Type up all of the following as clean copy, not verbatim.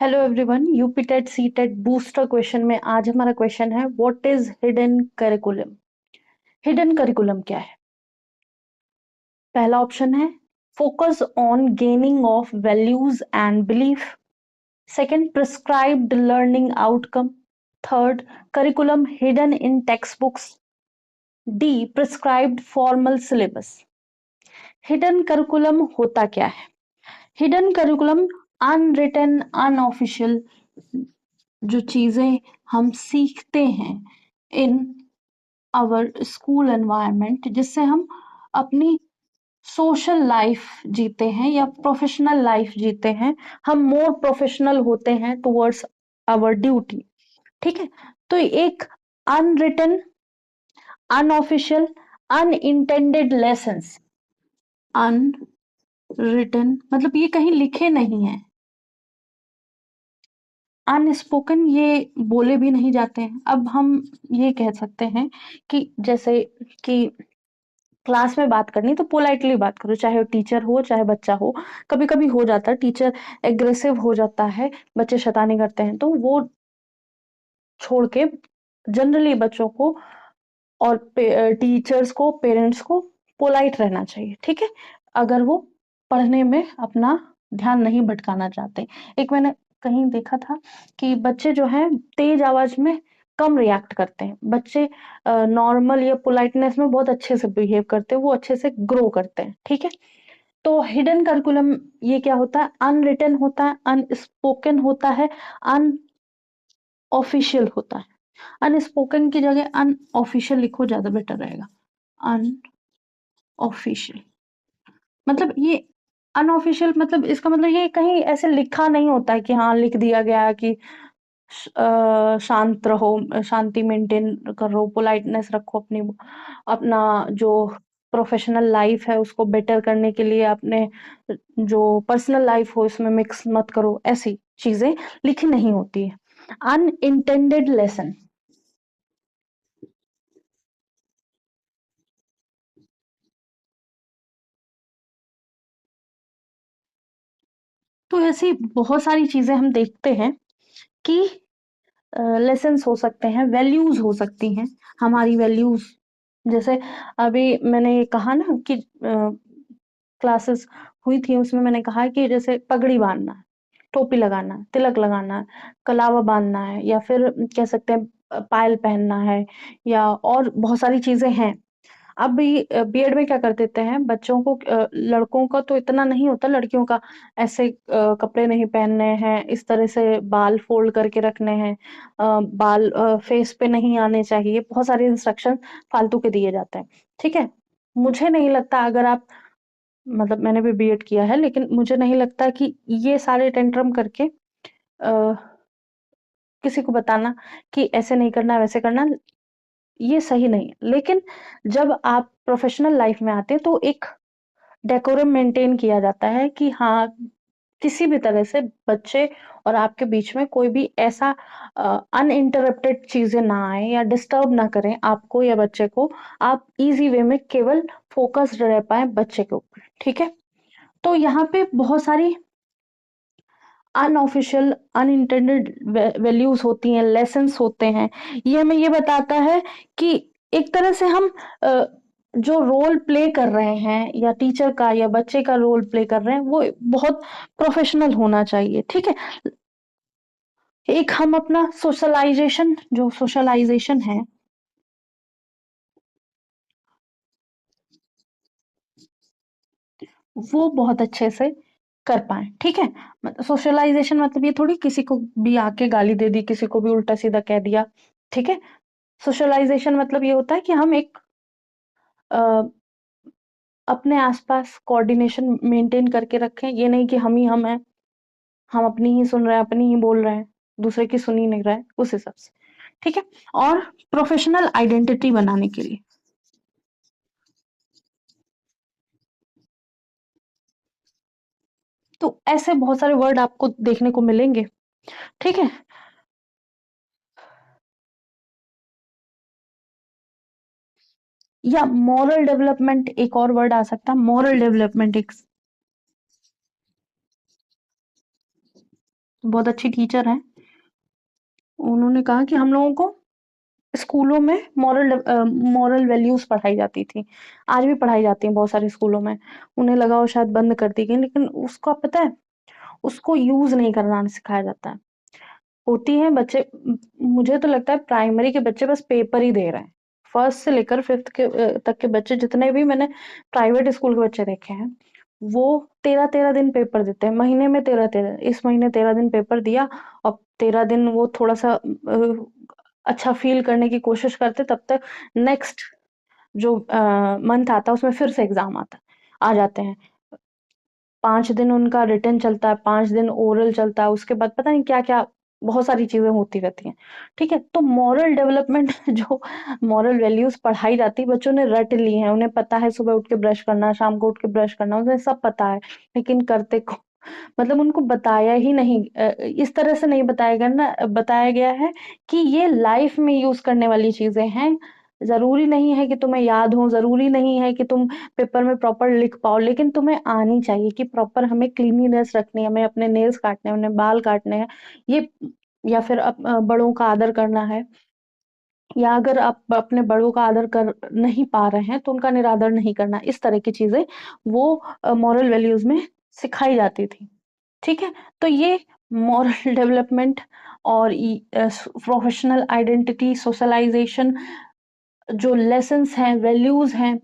Hello everyone, UP TET C TET booster question में आज हमारा क्वेश्चन है what is hidden curriculum. Hidden curriculum क्या है? पहला ऑप्शन है focus on gaining of values and belief. Second, prescribed learning outcome. Third, curriculum hidden in text books. D, prescribed formal syllabus. Hidden curriculum होता क्या है? Hidden curriculum unwritten, unofficial जो चीजें हम सीखते हैं इन आवर स्कूल एनवायरनमेंट, जिससे हम अपनी सोशल लाइफ जीते हैं या प्रोफेशनल लाइफ जीते हैं। हम मोर प्रोफेशनल होते हैं टुवर्ड्स आवर ड्यूटी। ठीक है। तो एक unwritten, unofficial, unintended lessons. Unwritten मतलब ये कहीं लिखे नहीं है। अनस्पोकन ये बोले भी नहीं जाते हैं। अब हम ये कह सकते हैं कि जैसे कि क्लास में बात करनी तो पोलाइटली बात करो, चाहे वो टीचर हो चाहे बच्चा हो। कभी कभी हो जाता है टीचर एग्रेसिव हो जाता है, बच्चे शैतानी करते हैं, तो वो छोड़ के जनरली बच्चों को और टीचर्स को, पेरेंट्स को पोलाइट रहना चाहिए। ठीक है, अगर वो पढ़ने में अपना ध्यान नहीं भटकाना चाहते। एक मैंने कहीं देखा था कि बच्चे जो हैं तेज आवाज में कम रिएक्ट करते हैं। बच्चे नॉर्मल या पोलाइटनेस में बहुत अच्छे से बिहेव करते हैं, वो अच्छे से ग्रो करते हैं। ठीक है। तो हिडन करिकुलम ये क्या होता है? अनरिटन होता है, अनस्पोकन होता है, अनऑफिशियल होता है। अनस्पोकन की जगह अनऑफिशियल लिखो, ज्यादा बेटर रहेगा। अनऑफिशियल मतलब ये अनऑफिशियल मतलब इसका मतलब ये कहीं ऐसे लिखा नहीं होता है कि हाँ लिख दिया गया है कि शांत रहो, शांति मेंटेन करो, पोलाइटनेस रखो, अपनी अपना जो प्रोफेशनल लाइफ है उसको बेटर करने के लिए अपने जो पर्सनल लाइफ हो इसमें मिक्स मत करो, ऐसी चीजें लिखी नहीं होती है। अनइंटेंडेड लेसन, तो ऐसी बहुत सारी चीजें हम देखते हैं कि लेसन्स हो सकते हैं, वैल्यूज हो सकती हैं, हमारी वैल्यूज। जैसे अभी मैंने ये कहा ना कि क्लासेस हुई थी, उसमें मैंने कहा कि जैसे पगड़ी बांधना है, टोपी लगाना है, तिलक लगाना है, कलावा बांधना है, या फिर कह सकते हैं पायल पहनना है, या और बहुत सारी चीजें हैं। अब भी बीएड में क्या कर देते हैं बच्चों को, लड़कों का तो इतना नहीं होता, लड़कियों का ऐसे कपड़े नहीं पहनने हैं, इस तरह से बाल फोल्ड करके रखने हैं, बाल फेस पे नहीं आने चाहिए, बहुत सारे इंस्ट्रक्शन फालतू के दिए जाते हैं। ठीक है। मुझे नहीं लगता, अगर आप मतलब मैंने भी बीएड किया है, लेकिन मुझे नहीं लगता कि ये सारे टेंट्रम करके किसी को बताना कि ऐसे नहीं करना वैसे करना, ये सही नहीं है। लेकिन जब आप प्रोफेशनल लाइफ में आते हैं तो एक डेकोरम मेंटेन किया जाता है कि हाँ किसी भी तरह से बच्चे और आपके बीच में कोई भी ऐसा अनइंटरप्टेड चीजें ना आए या डिस्टर्ब ना करें आपको या बच्चे को। आप इजी वे में केवल फोकस्ड रह पाए बच्चे के ऊपर। ठीक है। तो यहाँ पे बहुत सारी अनऑफिशियल, अनइंटेंडेड वैल्यूज होती हैं, लेसन्स होते हैं। ये हमें ये बताता है कि एक तरह से हम जो रोल प्ले कर रहे हैं या टीचर का या बच्चे का रोल प्ले कर रहे हैं वो बहुत प्रोफेशनल होना चाहिए। ठीक है। एक हम अपना सोशलाइजेशन, जो सोशलाइजेशन है वो बहुत अच्छे से कर पाए। ठीक है। सोशलाइजेशन मतलब ये थोड़ी किसी को भी आके गाली दे दी, किसी को भी उल्टा सीधा कह दिया। ठीक है। सोशलाइजेशन मतलब ये होता है कि हम एक अ, अपने आसपास कोऑर्डिनेशन मेंटेन करके रखें। ये नहीं कि हम ही हम हैं, हम अपनी ही सुन रहे हैं, अपनी ही बोल रहे हैं, दूसरे की सुन ही नहीं रहे, उस हिसाब से। ठीक है। और प्रोफेशनल आइडेंटिटी बनाने के लिए तो ऐसे बहुत सारे वर्ड आपको देखने को मिलेंगे। ठीक है। या मॉरल डेवलपमेंट एक और वर्ड आ सकता है, मॉरल डेवलपमेंट एक बहुत अच्छी टीचर हैं। उन्होंने कहा कि हम लोगों को स्कूलों में मॉरल वैल्यूज पढ़ाई जाती थी, आज भी पढ़ाई जाती हैं बहुत सारे स्कूलों में। उन्हें लगा वो शायद बंद कर दी गई, लेकिन उसको आप पता है, उसको यूज नहीं करना सिखाया जाता है। होती है बच्चे, मुझे तो लगता है प्राइमरी के बच्चे बस पेपर ही दे रहे हैं। फर्स्ट से लेकर फिफ्थ के तक के बच्चे, जितने भी मैंने प्राइवेट स्कूल के बच्चे देखे हैं, वो 13-13 दिन पेपर देते हैं, महीने में 13-13, इस महीने 13 दिन पेपर दिया, और 13 दिन वो थोड़ा सा अच्छा फील करने की कोशिश करते, तब तक नेक्स्ट जो मंथ आता है उसमें फिर से एग्जाम आ जाते हैं। 5 दिन उनका रिटन चलता है, 5 दिन ओरल चलता है, उसके बाद पता नहीं क्या क्या बहुत सारी चीजें होती रहती हैं। ठीक है, तो मॉरल डेवलपमेंट जो मॉरल वैल्यूज पढ़ाई जाती है, बच्चों ने रट ली है, उन्हें पता है सुबह उठ के ब्रश करना, शाम को उठ के ब्रश करना, उन्हें सब पता है, लेकिन करते को मतलब उनको बताया ही नहीं, इस तरह से नहीं बताया गया ना, बताया गया है कि ये लाइफ में यूज करने वाली चीजें हैं। जरूरी नहीं है कि तुम्हें याद हो, जरूरी नहीं है कि तुम पेपर में प्रॉपर लिख पाओ, लेकिन तुम्हें आनी चाहिए कि प्रॉपर हमें क्लीनिनेस रखनी है, हमें अपने नेल्स काटने हैं, उन्हें बाल काटने हैं, ये, या फिर बड़ों का आदर करना है, या अगर आप अपने बड़ों का आदर कर नहीं पा रहे हैं तो उनका निरादर नहीं करना, इस तरह की चीजें वो मॉरल वैल्यूज में सिखाई जाती थी। ठीक है, तो ये मॉरल डेवलपमेंट और प्रोफेशनल आइडेंटिटी, सोशलाइजेशन, जो लेसन्स हैं, वैल्यूज हैं,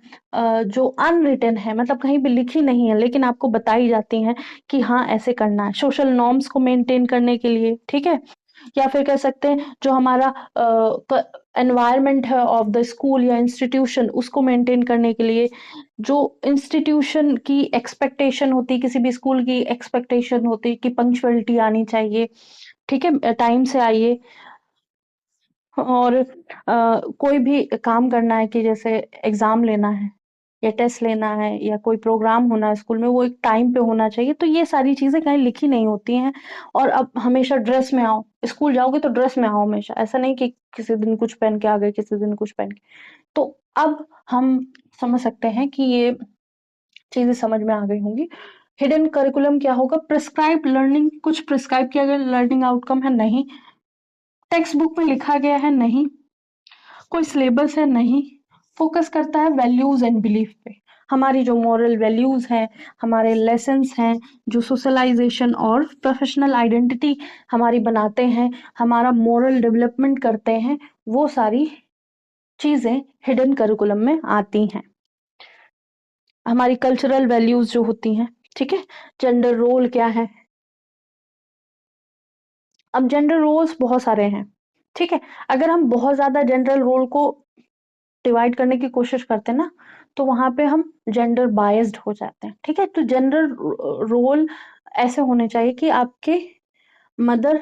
जो अनरिटन है, मतलब कहीं पे लिखी नहीं है लेकिन आपको बताई जाती हैं कि हाँ ऐसे करना है, सोशल नॉर्म्स को मेंटेन करने के लिए। ठीक है, या फिर कह सकते हैं जो हमारा एनवायरनमेंट है ऑफ द स्कूल या इंस्टीट्यूशन, उसको मेंटेन करने के लिए जो इंस्टीट्यूशन की एक्सपेक्टेशन होती है, किसी भी स्कूल की एक्सपेक्टेशन होती है कि पंक्चुअलिटी आनी चाहिए, ठीक है, टाइम से आइए, और कोई भी काम करना है कि जैसे एग्जाम लेना है या टेस्ट लेना है या कोई प्रोग्राम होना है स्कूल में, वो एक टाइम पे होना चाहिए। तो ये सारी चीजें कहीं लिखी नहीं होती हैं। और अब हमेशा ड्रेस में आओ, स्कूल जाओगे तो ड्रेस में आओ हमेशा, ऐसा नहीं कि किसी दिन कुछ पहन के आ गए, किसी दिन कुछ पहन के। तो अब हम समझ सकते हैं कि ये चीजें समझ में आ गई होंगी। हिडन करिकुलम क्या होगा? प्रिस्क्राइब लर्निंग, कुछ प्रिस्क्राइब किया गया लर्निंग आउटकम है? नहीं। टेक्स्ट बुक में लिखा गया है? नहीं। कोई सिलेबस है? नहीं। फोकस करता है वैल्यूज एंड बिलीफ पे, हमारी जो मॉरल वैल्यूज हैं, हमारे लेसन्स हैं, जो सोशलाइजेशन और प्रोफेशनल आइडेंटिटी हमारी बनाते हैं, हमारा मॉरल डेवलपमेंट करते हैं, वो सारी चीजें हिडन करिकुलम में आती हैं। हमारी कल्चरल वैल्यूज जो होती हैं, ठीक है, जेंडर रोल क्या है? अब जेंडर रोल्स बहुत सारे हैं, ठीक है, अगर हम बहुत ज्यादा जेंडर रोल को डिवाइड करने की कोशिश करते हैं ना, तो वहां पे हम जेंडर बायस्ड हो जाते हैं। ठीक है, तो जेंडर रोल ऐसे होने चाहिए कि आपके मदर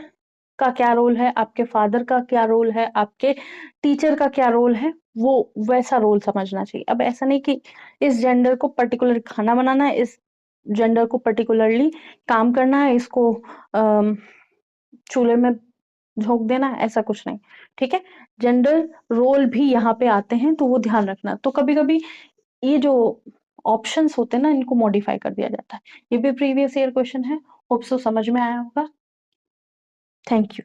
का क्या रोल है, आपके फादर का क्या रोल है, आपके टीचर का क्या रोल है, वो वैसा रोल समझना चाहिए। अब ऐसा नहीं कि इस जेंडर को पर्टिकुलर खाना बनाना है, इस जेंडर को पर्टिकुलरली काम करना है, इसको चूल्हे में झोंक देना, ऐसा कुछ नहीं। ठीक है, जेंडर रोल भी यहाँ पे आते हैं, तो वो ध्यान रखना। तो कभी कभी ये जो ऑप्शंस होते हैं ना, इनको मॉडिफाई कर दिया जाता है। ये भी प्रीवियस ईयर क्वेश्चन है, होप सो समझ में आया होगा। Thank you.